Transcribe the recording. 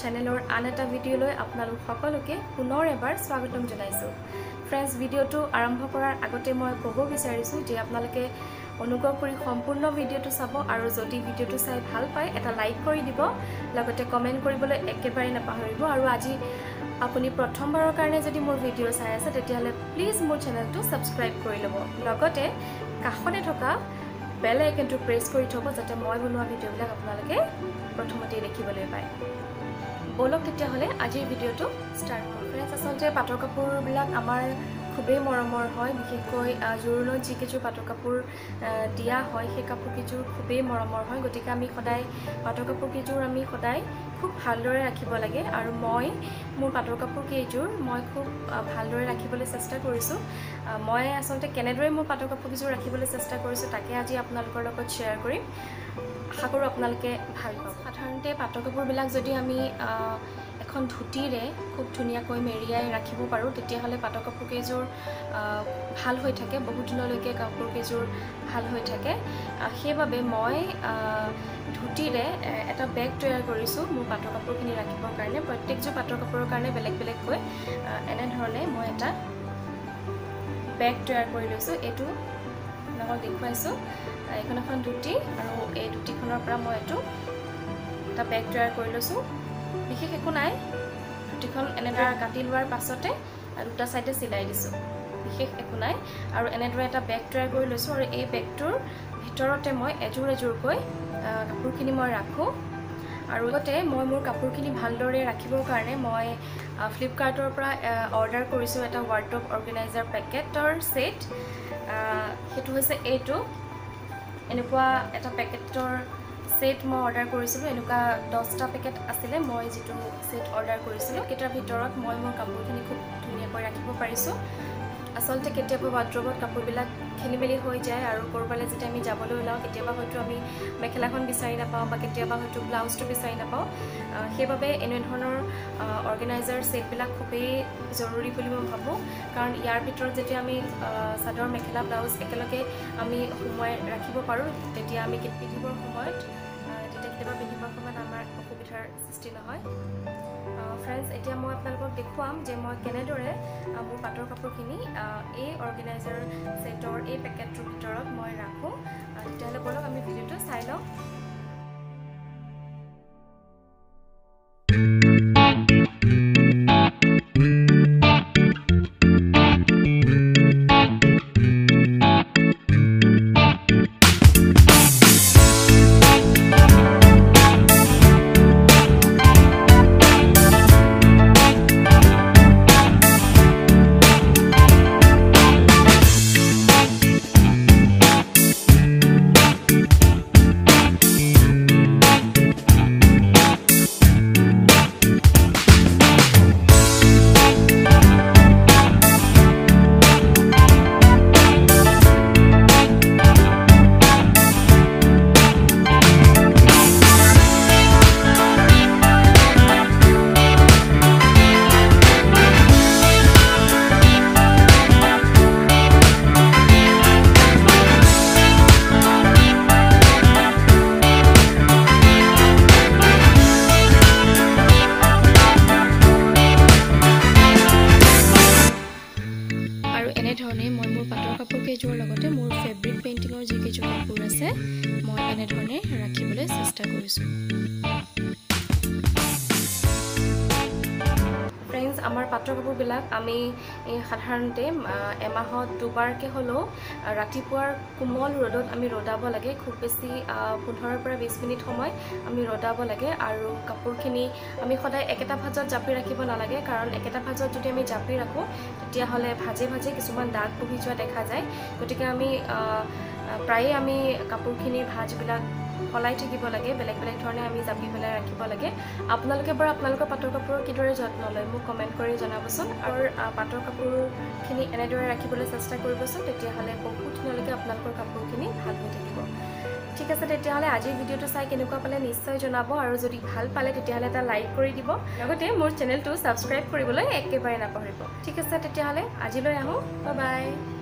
চেনেলৰ আন এটা ভিডিঅ'লৈ আপোনালোক সকলোকে পুনৰ এবাৰ স্বাগতম জনাইছো। ফ্ৰেন্ডছ, ভিডিঅ'টো আৰম্ভ কৰাৰ আগতে মই ক'ব বিচাৰিছো যে আপোনালোকে অনুগ্ৰহ কৰি সম্পূৰ্ণ ভিডিঅ'টো চাব আৰু যদি ভিডিঅ'টো চাই ভাল পায় এটা লাইক কৰি দিব, লগতে কমেন্ট কৰিবলৈ একেবাৰে নাপাহৰিব। আৰু আজি আপুনি প্ৰথমবাৰৰ কাৰণে যদি মোৰ ভিডিঅ' চাই আছে তেতিয়াহ'লে প্লিজ মোৰ চেনেলটো সাবস্ক্ৰাইব কৰি ল'ব, লগতে কাষতে থকা বেল আইকনটো প্ৰেছ কৰি থব যাতে মই বনোৱা ভিডিঅ'বিলাক আপোনালোকে প্ৰথমতে দেখিবলৈ পায়। বলক তেতিয়াহ'লে আজিৰ ভিডিঅ'টো ষ্টাৰ্ট কৰোঁ। ফ্ৰেন্ডছ, আচলতে পাটৰ কাপোৰবিলাক আমাৰ খুবেই মৰমৰ হয়, বিশেষকৈ জোৰোণত যিকেইযোৰ পাটৰ কাপোৰ দিয়া হয় সেই কাপোৰকেইযোৰ খুবেই মৰমৰ হয়। গতিকে আমি সদায় পাটৰ কাপোৰকেইযোৰ আমি সদায় খুব ভালদৰে ৰাখিব লাগে আৰু মই মোৰ পাটৰ কাপোৰকেইযোৰ মই খুব ভালদৰে ৰাখিবলৈ চেষ্টা কৰিছোঁ। মই আচলতে কেনেদৰে মোৰ পাটৰ কাপোৰকেইযোৰ ৰাখিবলৈ চেষ্টা কৰিছোঁ তাকে আজি আপোনালোকৰ লগত শ্বেয়াৰ কৰিম। আশা কৰোঁ আপোনালোকে ভাল পাব। সাধাৰণতে পাটৰ কাপোৰবিলাক যদি আমি এখন ধুতিৰে খুব ধুনীয়াকৈ মেৰিয়াই ৰাখিব পাৰোঁ তেতিয়াহ'লে পাটৰ কাপোৰকেইযোৰ ভাল হৈ থাকে, বহুত দিনলৈকে কাপোৰকেইযোৰ ভাল হৈ থাকে। সেইবাবে মই ধুতিৰে এটা বেগ তৈয়াৰ কৰিছোঁ মোৰ পাটৰ কাপোৰখিনি ৰাখিবৰ কাৰণে। প্ৰত্যেকযোৰ পাটৰ কাপোৰৰ কাৰণে বেলেগ বেলেগকৈ এনেধৰণে মই এটা বেগ তৈয়াৰ কৰি লৈছোঁ। এইটো আপোনালোকক দেখুৱাইছোঁ। এইখন এখন ধুতি আৰু এই ধুতিখনৰ পৰা মই এইটো এটা বেগ তৈয়াৰ কৰি লৈছোঁ। বিশেষ একো নাই, ধুতিখন এনেদৰে কাটি লোৱাৰ পাছতে দুটা চাইডে চিলাই দিছোঁ, বিশেষ একো নাই। আৰু এনেদৰে এটা বেগ তৈয়াৰ কৰি লৈছোঁ আৰু এই বেগটোৰ ভিতৰতে মই এযোৰ এযোৰকৈ কাপোৰখিনি মই ৰাখোঁ। আৰু লগতে মই মোৰ কাপোৰখিনি ভালদৰে ৰাখিবৰ কাৰণে মই ফ্লিপকাৰ্টৰ পৰা অৰ্ডাৰ কৰিছোঁ এটা ৱাৰ্ডৰোব অৰ্গেনাইজাৰ পেকেটৰ ছেট। সেইটো হৈছে এইটো, এনেকুৱা এটা পেকেটৰ ছেট মই অৰ্ডাৰ কৰিছিলোঁ। এনেকুৱা 10টা পেকেট আছিলে মই যিটো ছেট অৰ্ডাৰ কৰিছিলোঁ। কেইটাৰ ভিতৰত মই মোৰ কাপোৰখিনি খুব ধুনীয়াকৈ ৰাখিব পাৰিছোঁ। আচলতে কেতিয়াবা ৱাৰ্ডৰোবত কাপোৰবিলাক খেলি মেলি হৈ যায় আৰু ক'ৰবালৈ যেতিয়া আমি যাবলৈ ওলাওঁ কেতিয়াবা হয়তো আমি মেখেলাখন বিচাৰি নাপাওঁ বা কেতিয়াবা হয়তো ব্লাউজটো বিচাৰি নাপাওঁ। সেইবাবে এনেধৰণৰ অৰ্গেনাইজাৰ ছেটবিলাক খুবেই জৰুৰী বুলি মই ভাবোঁ, কাৰণ ইয়াৰ ভিতৰত যেতিয়া আমি চাদৰ মেখেলা ব্লাউজ একেলগে আমি সোমোৱাই ৰাখিব পাৰোঁ তেতিয়া আমি পিন্ধিবৰ সময়ত আমাৰ অসুবিধাৰ সৃষ্টি নহয়। ফ্ৰেন্ডছ, এতিয়া মই আপোনালোকক দেখুৱাম যে মই কেনেদৰে মোৰ পাটৰ কাপোৰখিনি এই অৰ্গেনাইজাৰ ছেটৰ এই পেকেটটোৰ ভিতৰত মই ৰাখোঁ। তেতিয়াহ'লে বলক আমি ভিডিঅ'টো চাই লওঁ। এনেধৰণে মই মোৰ পাটৰ কাপোৰকেইযোৰৰ লগতে মোৰ ফেব্ৰিক পেইণ্টিঙৰ যিকেইযোৰ কাপোৰ আছে মই এনেধৰণে ৰাখিবলৈ চেষ্টা কৰিছোঁ। ফ্ৰেন্ডছ, আমাৰ পাটৰ কাপোৰবিলাক আমি সাধাৰণতে এমাহত দুবাৰকৈ হ'লেও ৰাতিপুৱাৰ কোমল ৰ'দত আমি ৰ'দাব লাগে। খুব বেছি 15 পৰা 20 মিনিট সময় আমি ৰ'দাব লাগে। আৰু কাপোৰখিনি আমি সদায় একেটা ভাজত জাপি ৰাখিব নালাগে, কাৰণ একেটা ভাজত যদি আমি জাপি ৰাখোঁ তেতিয়াহ'লে ভাজে ভাজে কিছুমান দাগ বহি যোৱা দেখা যায়। গতিকে আমি প্ৰায়ে আমি কাপোৰখিনিৰ ভাজবিলাক সলাই থাকিব লাগে, বেলেগ বেলেগ ধৰণে আমি জাপি পেলাই ৰাখিব লাগে। আপোনালোকে বাৰু আপোনালোকৰ পাটৰ কাপোৰৰ কিদৰে যত্ন লয় মোক কমেণ্ট কৰি জনাবচোন। আৰু পাটৰ কাপোৰখিনি এনেদৰে ৰাখিবলৈ চেষ্টা কৰিবচোন, তেতিয়াহ'লে বহুত দিনলৈকে আপোনালোকৰ কাপোৰখিনি ভাল হৈ থাকিব। ঠিক আছে, তেতিয়াহ'লে আজিৰ ভিডিঅ'টো চাই কেনেকুৱা পালে নিশ্চয় জনাব, আৰু যদি ভাল পালে তেতিয়াহ'লে এটা লাইক কৰি দিব, লগতে মোৰ চেনেলটো ছাবস্ক্ৰাইব কৰিবলৈ একেবাৰে নাপাহৰিব। ঠিক আছে, তেতিয়াহ'লে আজিলৈ আহোঁ, বাই বাই।